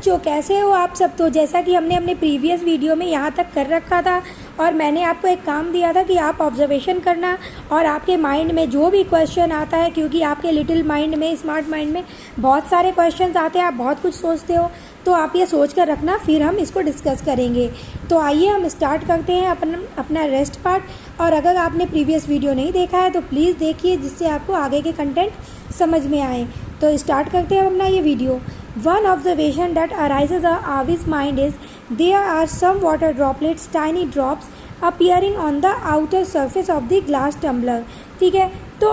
बच्चों, कैसे हो आप सब। तो जैसा कि हमने अपने प्रीवियस वीडियो में यहाँ तक कर रखा था और मैंने आपको एक काम दिया था कि आप ऑब्जर्वेशन करना और आपके माइंड में जो भी क्वेश्चन आता है, क्योंकि आपके लिटिल माइंड में, स्मार्ट माइंड में बहुत सारे क्वेश्चंस आते हैं, आप बहुत कुछ सोचते हो, तो आप ये सोच कर रखना, फिर हम इसको डिस्कस करेंगे। तो आइए हम स्टार्ट करते हैं अपना रेस्ट पार्ट। और अगर आपने प्रीवियस वीडियो नहीं देखा है तो प्लीज़ देखिए, जिससे आपको आगे के कंटेंट समझ में आए। तो स्टार्ट करते हैं अपना ये video. One observation that arises in Avi's mind is there are some water droplets, tiny drops appearing on the outer surface of the glass tumbler। ठीक है, तो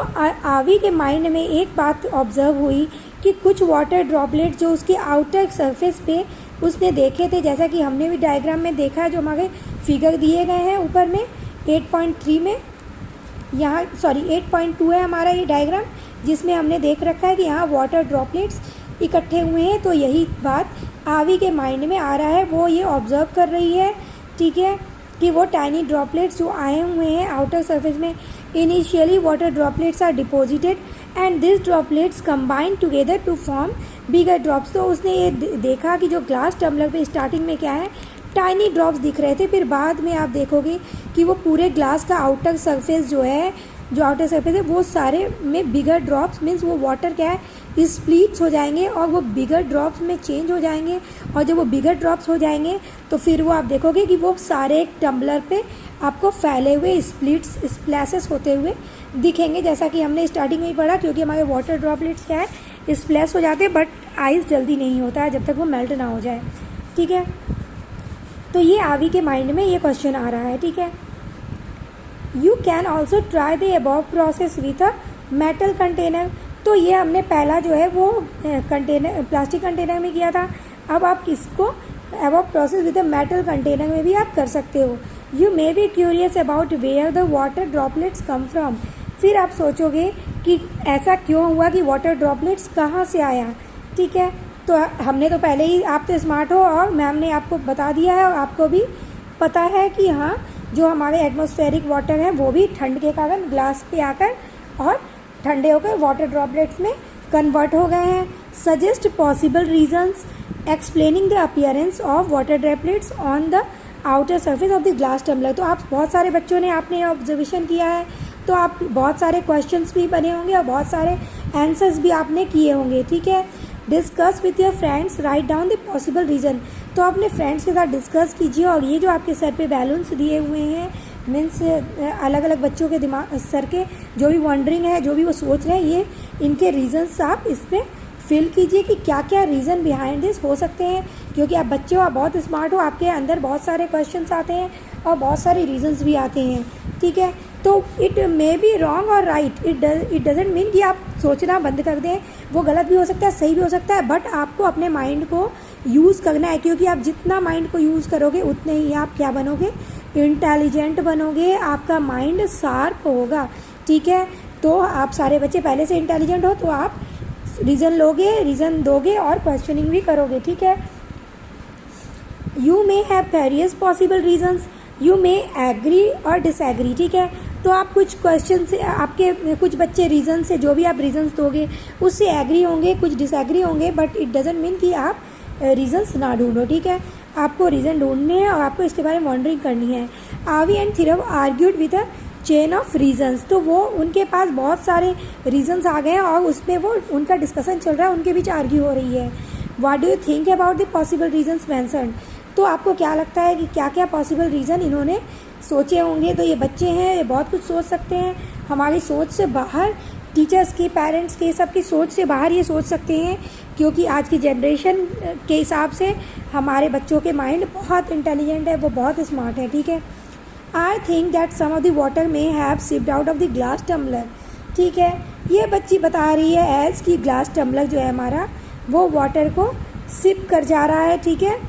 आवी के माइंड में एक बात ऑब्जर्व हुई कि कुछ वाटर ड्रॉपलेट जो उसके आउटर सरफेस पे उसने देखे थे, जैसा कि हमने भी डायग्राम में देखा है, जो हमारे फिगर दिए गए हैं ऊपर में 8.3 में, यहाँ 8.2 है हमारा ये डायग्राम, जिसमें हमने देख रखा है कि यहाँ वाटर ड्रॉपलेट्स इकट्ठे हुए हैं। तो यही बात आवी के माइंड में आ रहा है, वो ये ऑब्जर्व कर रही है, ठीक है, कि वो टाइनी ड्रॉपलेट्स जो आए हुए हैं आउटर सरफेस में, initially water droplets are deposited and this droplets combine together to form bigger drops. तो उसने ये देखा कि जो ग्लास टम्बलर पे स्टार्टिंग में क्या है, टाइनी ड्रॉप्स दिख रहे थे, फिर बाद में आप देखोगे कि वो पूरे ग्लास का आउटर सरफेस जो है, जो आउटर सरफेस है, वो सारे में बिगर ड्रॉप्स मीन्स वो वाटर क्या है, स्प्लिट्स हो जाएंगे और वो बिगर ड्रॉप्स में चेंज हो जाएंगे। और जब वो बिगर ड्रॉप्स हो जाएंगे तो फिर वो आप देखोगे कि वो सारे एक टम्बलर पे आपको फैले हुए स्प्लिट्स, स्प्लैशेस होते हुए दिखेंगे, जैसा कि हमने स्टार्टिंग में ही पढ़ा। क्योंकि हमारे वाटर ड्रॉपलेट्स क्या है, स्प्लैश हो जाते हैं, बट आइस जल्दी नहीं होता है जब तक वो मेल्ट ना हो जाए, ठीक है। तो ये आवी के माइंड में ये क्वेश्चन आ रहा है, ठीक है। You can also try the above process with a metal container. तो ये हमने पहला जो है वो कंटेनर, प्लास्टिक कंटेनर में किया था। अब आप इसको above process with a metal container में भी आप कर सकते हो। You may be curious about where the water droplets come from. फिर आप सोचोगे कि ऐसा क्यों हुआ कि वाटर ड्रॉपलेट्स कहाँ से आया, ठीक है। तो हमने तो पहले ही, आप तो स्मार्ट हो और मैम ने आपको बता दिया है और आपको भी पता है कि हाँ, जो हमारे एटमॉस्फेरिक वाटर हैं वो भी ठंड के कारण ग्लास पे आकर और ठंडे होकर वाटर ड्रॉपलेट्स में कन्वर्ट हो गए हैं। Suggest possible reasons explaining the appearance of water droplets on the outer surface of the glass tumbler. तो आप बहुत सारे बच्चों ने, आपने ऑब्जर्वेशन किया है, तो आप बहुत सारे क्वेश्चंस भी बने होंगे और बहुत सारे आंसर्स भी आपने किए होंगे, ठीक है। Discuss with your friends, write down the possible reason. तो अपने फ्रेंड्स के साथ डिस्कस कीजिए और ये जो आपके सर पे बैलून्स दिए हुए हैं, मीन्स अलग अलग बच्चों के दिमाग, सर के जो भी वंडरिंग है, जो भी वो सोच रहे हैं, ये इनके रीजंस आप इसमें फिल कीजिए कि क्या क्या रीज़न बिहाइंड दिस हो सकते हैं। क्योंकि आप बच्चे हो, आप बहुत स्मार्ट हो, आपके अंदर बहुत सारे क्वेश्चंस आते हैं और बहुत सारे रीजंस भी आते हैं, ठीक है। तो इट मे बी रॉन्ग और राइट, इट डजेंट मीन कि आप सोचना बंद कर दें, वो गलत भी हो सकता है, सही भी हो सकता है, बट आपको अपने माइंड को यूज़ करना है। क्योंकि आप जितना माइंड को यूज़ करोगे उतने ही आप क्या बनोगे, इंटेलिजेंट बनोगे, आपका माइंड शार्प होगा, ठीक है। तो आप सारे बच्चे पहले से इंटेलिजेंट हो, तो आप रीज़न लोगे, रीज़न दोगे और क्वेश्चनिंग भी करोगे, ठीक है। You may have various possible reasons, you may agree और डिसएग्री, ठीक है। तो आप कुछ क्वेश्चन से, आपके कुछ बच्चे रीज़न से, जो भी आप रीजंस दोगे उससे एग्री होंगे, कुछ डिसएग्री होंगे, बट इट डजेंट मीन कि आप रीजंस ना ढूंढो, ठीक है। आपको रीज़न ढूंढने हैं और आपको इसके बारे में वॉन्डरिंग करनी है। आवी and Thirav argued with a chain of reasons. तो वो, उनके पास बहुत सारे रीजंस आ गए हैं और उसमें वो उनका डिस्कशन चल रहा है, उनके बीच आर्ग्यू हो रही है। What do you think about the possible reasons mentioned. तो आपको क्या लगता है कि क्या क्या पॉसिबल रीज़न इन्होंने सोचे होंगे। तो ये बच्चे हैं, ये बहुत कुछ सोच सकते हैं, हमारी सोच से बाहर, टीचर्स की, पेरेंट्स की, सबकी सोच से बाहर ये सोच सकते हैं। क्योंकि आज की जनरेशन के हिसाब से हमारे बच्चों के माइंड बहुत इंटेलिजेंट है, वो बहुत स्मार्ट है, ठीक है। I think that some of the water may have seeped out of the glass tumbler, ठीक है। ये बच्ची बता रही है एज कि ग्लास टम्बलर जो है हमारा, वो वाटर को सिप कर जा रहा है, ठीक है।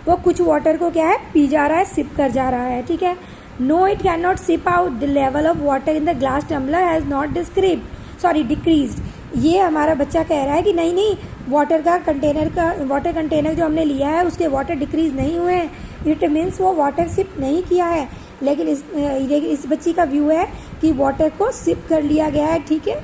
वो कुछ वाटर को क्या है, पी जा रहा है, सिप कर जा रहा है, ठीक है। No, it can not seep out, the level of water in the glass tumbler has not decreased. ये हमारा बच्चा कह रहा है कि नहीं, वाटर कंटेनर जो हमने लिया है उसके वाटर डिक्रीज नहीं हुए हैं, इट मीन्स वो वाटर सिप नहीं किया है। लेकिन इस बच्ची का व्यू है कि वाटर को सिप कर लिया गया है, ठीक है।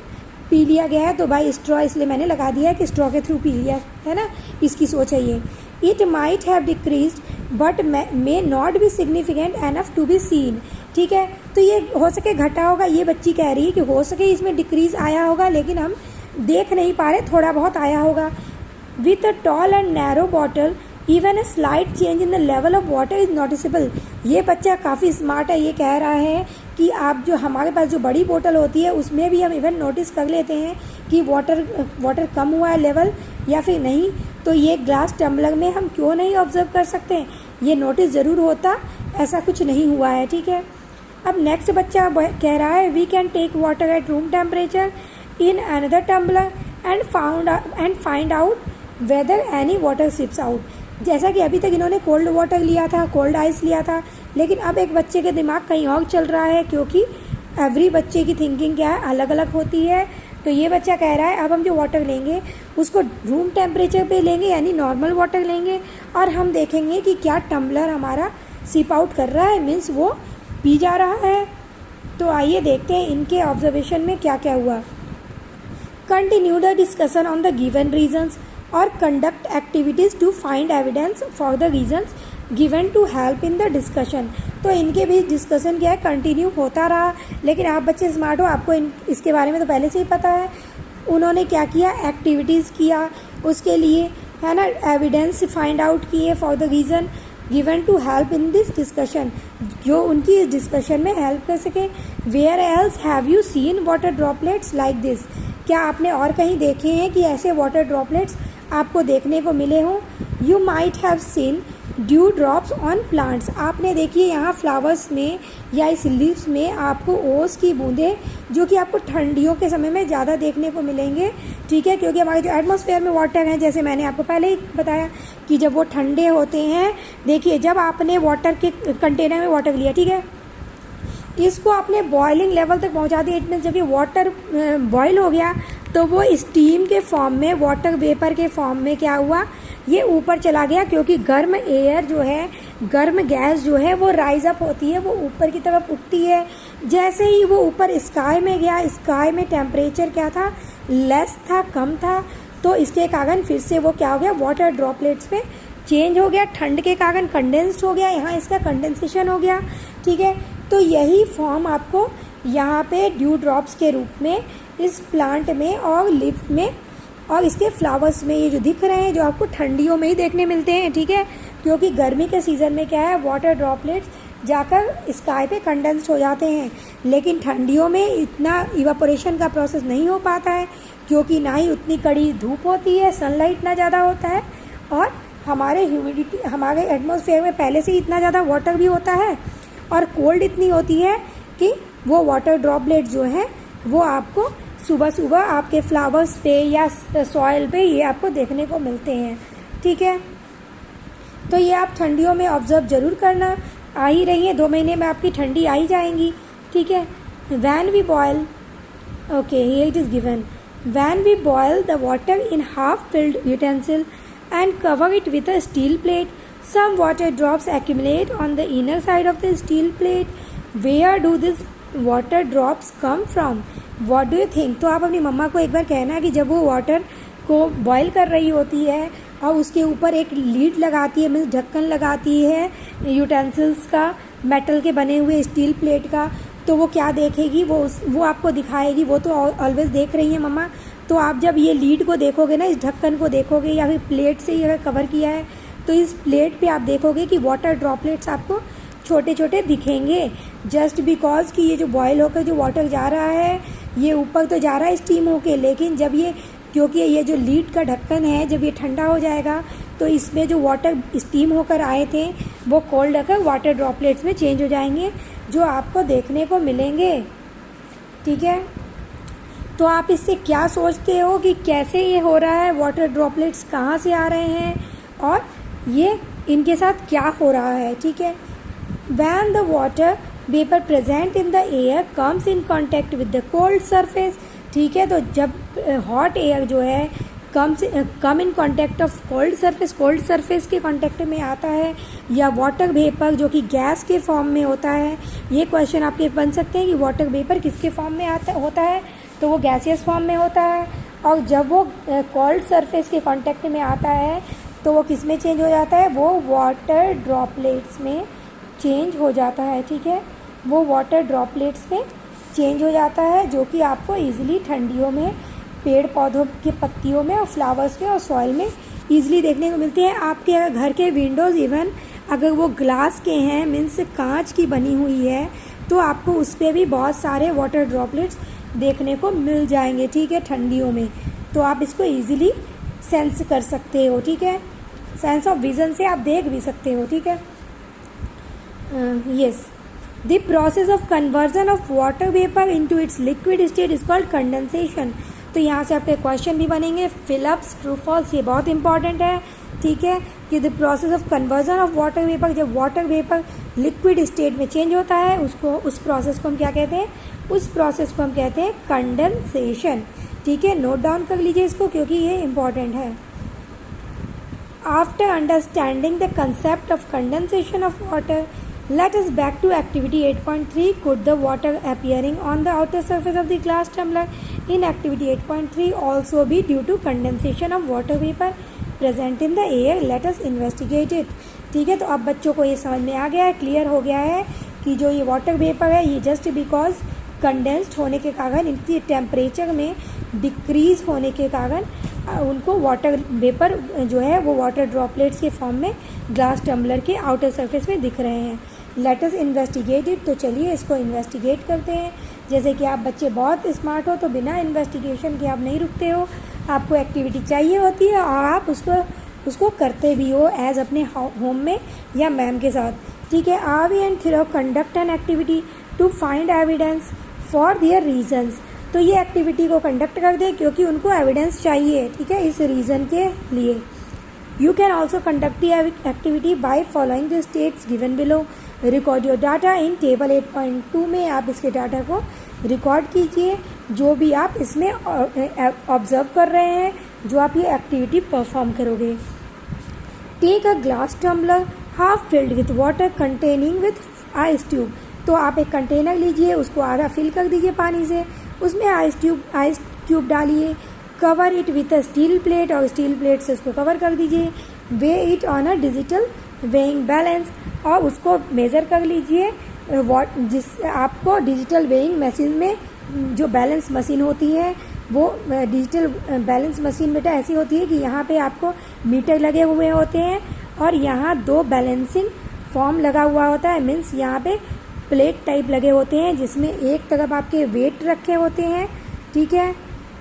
पी लिया गया है, तो भाई स्ट्रॉ इसलिए मैंने लगा दिया है कि स्ट्रॉ के थ्रू पी लिया है ना, इसकी सोच है ये। It might have decreased but may not be significant enough to be seen, ठीक है। तो ये हो सके घटा होगा, ये बच्ची कह रही है कि हो सके इसमें डिक्रीज आया होगा लेकिन हम देख नहीं पा रहे, थोड़ा बहुत आया होगा। With a tall and narrow bottle even a slight change in the level of water is noticeable. ये बच्चा काफ़ी स्मार्ट है, ये कह रहा है कि आप जो हमारे पास जो बड़ी बोतल होती है उसमें भी हम इवन नोटिस कर लेते हैं कि वाटर कम हुआ है लेवल या फिर नहीं, तो ये ग्लास टम्बलर में हम क्यों नहीं ऑब्जर्व कर सकते, ये नोटिस ज़रूर होता, ऐसा कुछ नहीं हुआ है, ठीक है। अब नेक्स्ट बच्चा कह रहा है we can take water at room temperature in another tumbler and find out whether any water seeps out. जैसा कि अभी तक इन्होंने कोल्ड वाटर लिया था, कोल्ड आइस लिया था, लेकिन अब एक बच्चे के दिमाग कहीं और चल रहा है, क्योंकि एवरी बच्चे की थिंकिंग क्या है, अलग अलग होती है। तो ये बच्चा कह रहा है अब हम जो वाटर लेंगे उसको रूम टेम्परेचर पे लेंगे, यानी नॉर्मल वाटर लेंगे, और हम देखेंगे कि क्या टम्बलर हमारा सिप आउट कर रहा है, मीन्स वो पी जा रहा है। तो आइए देखते हैं इनके ऑब्जर्वेशन में क्या क्या हुआ। Continue the discussion on the given reasons और conduct activities to find evidence for the reasons given to help in the discussion. तो इनके बीच डिस्कशन क्या है, कंटिन्यू होता रहा, लेकिन आप बच्चे स्मार्ट हो, आपको इसके बारे में तो पहले से ही पता है। उन्होंने क्या किया, एक्टिविटीज़ किया उसके लिए, है ना, एविडेंस फाइंड आउट किए for the reason given to help in this discussion, जो उनकी इस डिस्कशन में हेल्प कर सके। Where else have you seen water droplets like this. क्या आपने और कहीं देखे हैं कि ऐसे वाटर ड्रॉपलेट्स आपको देखने को मिले हों। You might have seen due drops on plants. आपने देखिए यहाँ फ्लावर्स में या इस लीव्स में आपको ओस की बूंदें, जो कि आपको ठंडियों के समय में ज़्यादा देखने को मिलेंगे, ठीक है, क्योंकि हमारे जो एटमॉस्फेयर में वाटर हैं, जैसे मैंने आपको पहले ही बताया कि जब वो ठंडे होते हैं, देखिए जब आपने वाटर के कंटेनर में वाटर लिया, ठीक है, इसको आपने बॉइलिंग लेवल तक पहुंचा दिया, इट मीन्स जब ये वाटर बॉयल हो गया तो वो स्टीम के फॉर्म में, वाटर वेपर के फॉर्म में क्या हुआ, ये ऊपर चला गया, क्योंकि गर्म एयर जो है, गर्म गैस जो है वो राइज अप होती है, वो ऊपर की तरफ उठती है। जैसे ही वो ऊपर स्काई में गया, स्काई में टेम्परेचर क्या था, लेस था, कम था, तो इसके कारण फिर से वो क्या हो गया, वाटर ड्रॉपलेट्स में चेंज हो गया, ठंड के कारण कंडेंस्ड हो गया, यहाँ इसका कंडेंसेशन हो गया, ठीक है। तो यही फॉर्म आपको यहाँ पे ड्यू ड्रॉप्स के रूप में इस प्लांट में और लीफ में और इसके फ्लावर्स में ये जो दिख रहे हैं, जो आपको ठंडियों में ही देखने मिलते हैं, ठीक है, क्योंकि गर्मी के सीज़न में क्या है, वाटर ड्रॉपलेट्स जाकर स्काई पे कंडेंस्ड हो जाते हैं, लेकिन ठंडियों में इतना इवापोरेशन का प्रोसेस नहीं हो पाता है, क्योंकि ना ही उतनी कड़ी धूप होती है, सनलाइट ना ज़्यादा होता है, और हमारे ह्यूमिडिटी, हमारे एटमॉस्फेयर में पहले से ही इतना ज़्यादा वाटर भी होता है, और कोल्ड इतनी होती है कि वो वाटर ड्रॉपलेट जो हैं वो आपको सुबह सुबह आपके फ्लावर्स पे या सॉइल पे ये आपको देखने को मिलते हैं, ठीक है। तो ये आप ठंडियों में ऑब्जर्व ज़रूर करना, आ ही रही है, 2 महीने में आपकी ठंडी आ ही जाएंगी, ठीक है। When we boil, okay here it is given, when we boil the water in half filled utensil and cover it with a steel plate. Some water drops accumulate on the inner side of the steel plate. Where do these water drops come from? What do you think? तो आप अपनी मम्मा को एक बार कहना कि जब वो water को बॉयल कर रही होती है और उसके ऊपर एक लीड लगाती है, मीन्स ढक्कन लगाती है यूटेंसिल्स का, मेटल के बने हुए स्टील प्लेट का, तो वो क्या देखेगी, वो आपको दिखाएगी, वो तो ऑलवेज देख रही है मम्मा। तो आप जब ये लीड को देखोगे ना, इस ढक्कन को देखोगे या फिर प्लेट से ये कवर किया है, तो इस प्लेट पे आप देखोगे कि वाटर ड्रॉपलेट्स आपको छोटे छोटे दिखेंगे, जस्ट बिकॉज कि ये जो बॉयल होकर जो वाटर जा रहा है, ये ऊपर तो जा रहा है स्टीम होके, लेकिन जब ये, क्योंकि ये जो लीड का ढक्कन है, जब ये ठंडा हो जाएगा तो इसमें जो वाटर स्टीम होकर आए थे वो कोल्ड होकर वाटर ड्रॉपलेट्स में चेंज हो जाएंगे, जो आपको देखने को मिलेंगे, ठीक है। तो आप इससे क्या सोचते हो कि कैसे ये हो रहा है, वाटर ड्रॉपलेट्स कहाँ से आ रहे हैं और ये इनके साथ क्या हो रहा है, ठीक है। When the water vapor present in the air comes in contact with the cold surface, ठीक है, तो जब हॉट एयर जो है come in contact of cold surface के कॉन्टैक्ट में आता है, या वाटर वेपर जो कि गैस के फॉर्म में होता है। ये क्वेश्चन आपके बन सकते हैं कि वाटर वेपर किसके फॉर्म में होता है, तो वो गैसियस फॉर्म में होता है, और जब वो कोल्ड सरफेस के कांटेक्ट में आता है तो वो किस में चेंज हो जाता है, वो वाटर ड्रॉपलेट्स में चेंज हो जाता है। ठीक है, वो वाटर ड्रॉपलेट्स में चेंज हो जाता है, जो कि आपको ईजिली ठंडियों में पेड़ पौधों के पत्तियों में और फ्लावर्स में और सॉइल में ईजिली देखने को मिलती है। आपके अगर घर के विंडोज़ इवन अगर वो ग्लास के हैं, मीन्स कांच की बनी हुई है, तो आपको उस पर भी बहुत सारे वाटर ड्रॉपलेट्स देखने को मिल जाएंगे। ठीक है, ठंडियों में तो आप इसको ईजिली सेंस कर सकते हो। ठीक है, सेंस ऑफ विजन से आप देख भी सकते हो। ठीक है, yes, the process of conversion of water vapour into its liquid state is called condensation. तो यहाँ से आपके क्वेश्चन भी बनेंगे, फिलअप्स, ट्रू फॉल्स, ये बहुत इंपॉर्टेंट है। ठीक है, कि the process of conversion of water vapour, जब वाटर वेपर लिक्विड स्टेट में चेंज होता है उसको, उस प्रोसेस को हम क्या कहते हैं, उस प्रोसेस को हम कहते हैं कंडेंसेशन। ठीक है, नोट डाउन कर लीजिए इसको क्योंकि ये इंपॉर्टेंट है। After understanding the concept of condensation of water, let us back to activity 8.3. Could the water appearing on the outer surface of the glass tumbler in activity 8.3 also be due to condensation of water vapor present in the air? Let us investigate it. ठीक है, तो अब बच्चों को ये समझ में आ गया है, क्लियर हो गया है कि जो ये वाटर वेपर है ये जस्ट बिकॉज कंडेंस्ड होने के कारण, इनकी टेम्परेचर में डिक्रीज होने के कारण उनको वाटर वेपर जो है वो वाटर ड्रॉपलेट्स के फॉर्म में ग्लास टम्बलर के आउटर सरफेस में दिख रहे हैं। लेट अस इन्वेस्टिगेट इट, तो चलिए इसको इन्वेस्टिगेट करते हैं। जैसे कि आप बच्चे बहुत स्मार्ट हो तो बिना इन्वेस्टिगेशन के आप नहीं रुकते हो, आपको एक्टिविटी चाहिए होती है और आप उसको करते भी हो एज अपने होम में या मैम के साथ। ठीक है, आवी एंड थ्रो conduct an activity to find evidence for their reasons. तो ये एक्टिविटी को कंडक्ट कर दें क्योंकि उनको एविडेंस चाहिए। ठीक है, इस रीज़न के लिए। You can also conduct the activity by following the steps given below. Record your data in table 8.2 में आप इसके डाटा को रिकॉर्ड कीजिए, जो भी आप इसमें ऑब्जर्व कर रहे हैं, जो आप ये एक्टिविटी परफॉर्म करोगे। Take a glass tumbler half filled with water containing with ice cube. तो आप एक कंटेनर लीजिए, उसको आधा फिल कर दीजिए पानी से, उसमें आइस ट्यूब डालिए, cover it with a steel plate और स्टील प्लेट से उसको कवर कर दीजिए। Way it on a digital weighing balance, और उसको मेज़र कर लीजिए जिस आपको डिजिटल वेइंग मशीन में जो बैलेंस मशीन होती है, वो डिजिटल बैलेंस मशीन बेटा ऐसी होती है कि यहाँ पे आपको मीटर लगे हुए होते हैं और यहाँ 2 बैलेंसिंग फॉर्म लगा हुआ होता है। मीन्स यहाँ पे प्लेट टाइप लगे होते हैं जिसमें एक तरफ आपके वेट रखे होते हैं। ठीक है,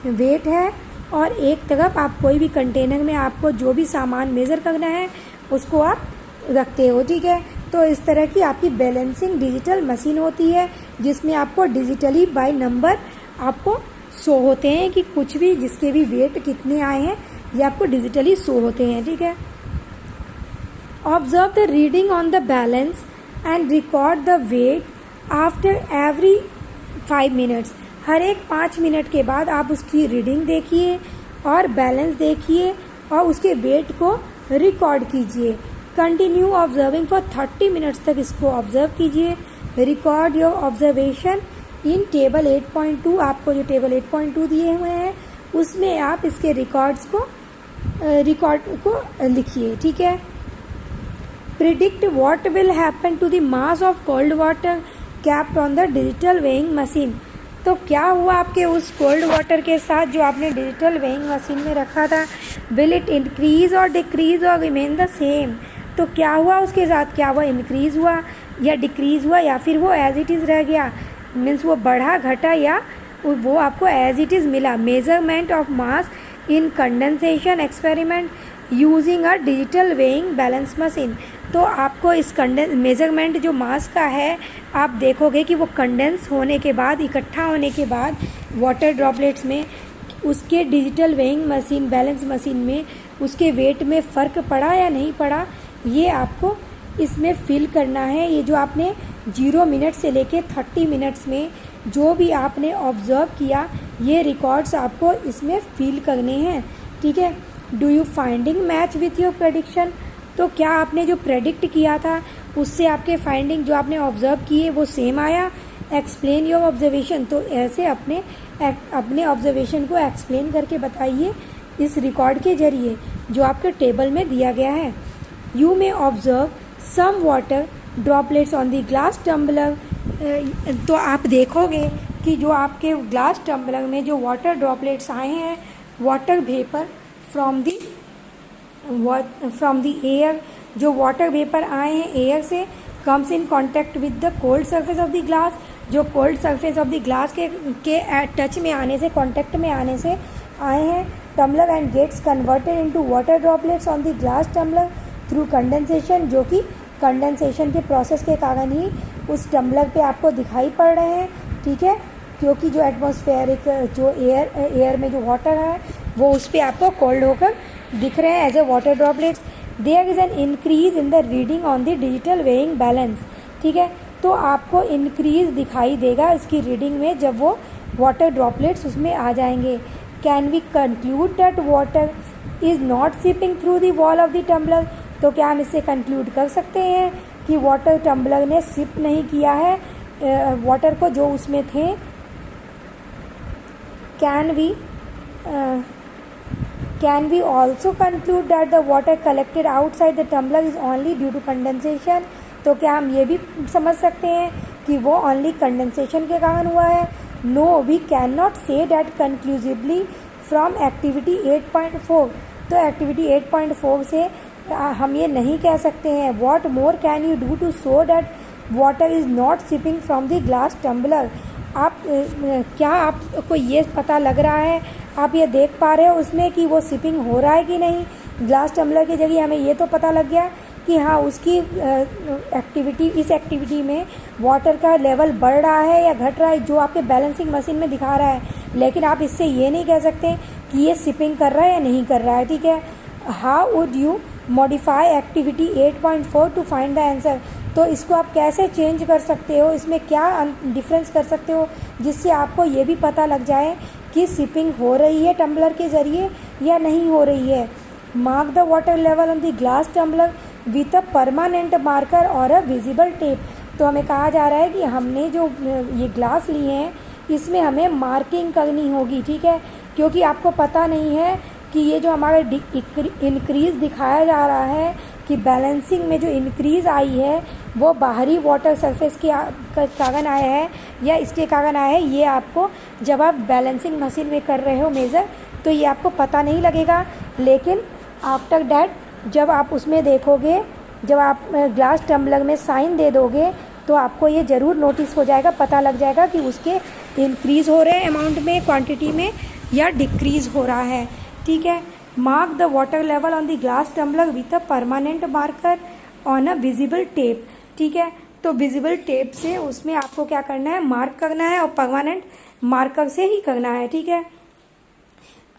वेट है, और एक तरफ आप कोई भी कंटेनर में आपको जो भी सामान मेज़र करना है उसको आप रखते हो। ठीक है, तो इस तरह की आपकी बैलेंसिंग डिजिटल मशीन होती है जिसमें आपको डिजिटली बाय नंबर आपको शो होते हैं कि कुछ भी जिसके भी वेट कितने आए हैं ये आपको डिजिटली शो होते हैं। ठीक है, observe the reading on the balance and record the weight after every 5 minutes. हर एक 5 मिनट के बाद आप उसकी रीडिंग देखिए और बैलेंस देखिए और उसके वेट को रिकॉर्ड कीजिए। कंटिन्यू ऑब्जर्विंग फॉर 30 मिनट्स तक इसको ऑब्जर्व कीजिए। Record your observation in table 8.2। आपको जो टेबल 8.2 दिए हुए हैं उसमें आप इसके रिकॉर्ड को लिखिए। ठीक है, predict what will happen to the mass of cold water kept on the digital weighing machine. तो क्या हुआ आपके उस कोल्ड वाटर के साथ जो आपने डिजिटल वेइंग मशीन में रखा था? विल इट इंक्रीज और डिक्रीज और रिमेन द सेम? तो क्या हुआ उसके साथ? क्या वो इंक्रीज हुआ या डिक्रीज हुआ या फिर वो एज इट इज़ रह गया? मीन्स वो बढ़ा घटा या वो आपको एज इट इज़ मिला। Measurement of mass in condensation experiment using a digital weighing balance machine. तो आपको इस मेजरमेंट जो मास का है आप देखोगे कि वो कंडेंस होने के बाद, इकट्ठा होने के बाद वाटर ड्रॉपलेट्स में उसके digital weighing machine balance machine में उसके वेट में फ़र्क पड़ा या नहीं पड़ा, ये आपको इसमें फिल करना है। ये जो आपने 0 मिनट से लेके 30 मिनट्स में जो भी आपने ऑब्जर्व किया ये रिकॉर्ड्स आपको इसमें फिल करने हैं। ठीक है, do you finding match with your prediction? तो क्या आपने जो प्रेडिक्ट किया था उससे आपके फाइंडिंग जो आपने ऑब्जर्व किए वो सेम आया एक्सप्लेन योर ऑब्जर्वेशन, तो ऐसे अपने ऑब्जर्वेशन को एक्सप्लेन करके बताइए इस रिकॉर्ड के जरिए जो आपके टेबल में दिया गया है। You may observe some water droplets on the glass tumbler, तो आप देखोगे कि जो आपके ग्लास टम्बलर में जो वाटर ड्रॉपलेट्स आए हैं, water vapour from the air, जो वाटर वेपर आए हैं एयर से, comes in contact with the cold surface of the glass, जो cold surface of the glass के टच में आने से, कॉन्टैक्ट में आने से आए हैं tumbler, and gets converted into water droplets on the glass tumbler through condensation, जो कि कंडेंसेशन के प्रोसेस के कारण ही उस टम्बलर पे आपको दिखाई पड़ रहे हैं, ठीक है, क्योंकि जो एटमॉस्फेरिक जो एयर में जो वाटर है वो उस पर आपको कोल्ड होकर दिख रहे हैं as a water droplets. There is an increase in the reading on the digital weighing balance, ठीक है, तो आपको इंक्रीज दिखाई देगा इसकी रीडिंग में जब वो वाटर ड्रॉपलेट्स उसमें आ जाएंगे। Can we conclude that water is not seeping through the wall of the tumbler, तो क्या हम इससे कंक्लूड कर सकते हैं कि वाटर टम्बलर ने सिप नहीं किया है वाटर को जो उसमें थे। Can we also conclude that the water collected outside the tumbler is only due to condensation, तो क्या हम ये भी समझ सकते हैं कि वो ओनली कंडेंसेशन के कारण हुआ है। No we can not say that conclusively from activity 8.4, तो एक्टिविटी 8.4 से हम ये नहीं कह सकते हैं। What more can you do to show that water is not seeping from the glass tumbler, आप क्या आपको ये पता लग रहा है, आप ये देख पा रहे हो उसमें कि वो सिपिंग हो रहा है कि नहीं। ग्लास टम्बलर के जरिए हमें ये तो पता लग गया कि हाँ उसकी इस एक्टिविटी में वाटर का लेवल बढ़ रहा है या घट रहा है, जो आपके बैलेंसिंग मशीन में दिखा रहा है, लेकिन आप इससे ये नहीं कह सकते कि ये सिपिंग कर रहा है या नहीं कर रहा है, ठीक है। How would you modify activity 8.4 to find the answer, तो इसको आप कैसे चेंज कर सकते हो, इसमें क्या डिफरेंस कर सकते हो जिससे आपको ये भी पता लग जाए कि सिपिंग हो रही है टम्बलर के ज़रिए या नहीं हो रही है। Mark the water level on the glass tumbler with a permanent marker और अ विजिबल टेप, तो हमें कहा जा रहा है कि हमने जो ये ग्लास लिए हैं इसमें हमें मार्किंग करनी होगी, ठीक है, क्योंकि आपको पता नहीं है कि ये जो हमारा इंक्रीज़ दिखाया जा रहा है कि बैलेंसिंग में जो इंक्रीज़ आई है वो बाहरी वाटर सरफेस के कारण आया है या इसके कारण आया है, ये आपको जब आप बैलेंसिंग मशीन में कर रहे हो मेज़र तो ये आपको पता नहीं लगेगा। लेकिन आफ्टर डैट जब आप उसमें देखोगे, जब आप ग्लास टम्बलर में साइन दे दोगे तो आपको ये ज़रूर नोटिस हो जाएगा, पता लग जाएगा कि उसके इंक्रीज़ हो रहे हैं अमाउंट में, क्वांटिटी में, या डिक्रीज़ हो रहा है, ठीक है। Mark the water level on the glass tumbler with a permanent marker on a visible tape, ठीक है, तो विजिबल टेप से उसमें आपको क्या करना है, मार्क करना है, और परमानेंट मार्कर से ही करना है, ठीक है।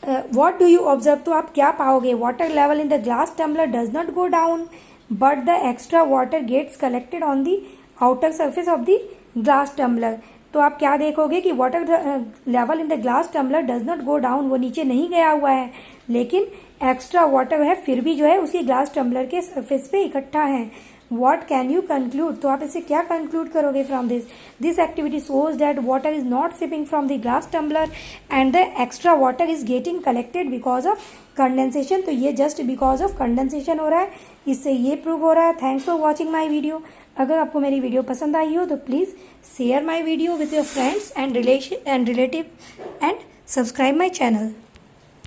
व्हाट डू यू ऑब्जर्व, तो आप क्या पाओगे, water level in the glass tumbler does not go down but the extra water gets collected on the outer surface of the glass tumbler, तो आप क्या देखोगे कि water level in the glass tumbler does not go down, वो नीचे नहीं गया हुआ है, लेकिन एक्स्ट्रा वाटर है फिर भी जो है उसकी ग्लास टम्बलर के सरफेस पे इकट्ठा है। व्हाट कैन यू कंक्लूड, तो आप इसे क्या कंक्लूड करोगे from this activity shows that water is not seeping from the glass tumbler and the extra water is getting collected because of condensation, तो ये जस्ट बिकॉज ऑफ कंडेंसेशन हो रहा है, इससे ये प्रूव हो रहा है। Thanks for watching my video. अगर आपको मेरी वीडियो पसंद आई हो तो please share my video with your friends and relative and subscribe my channel.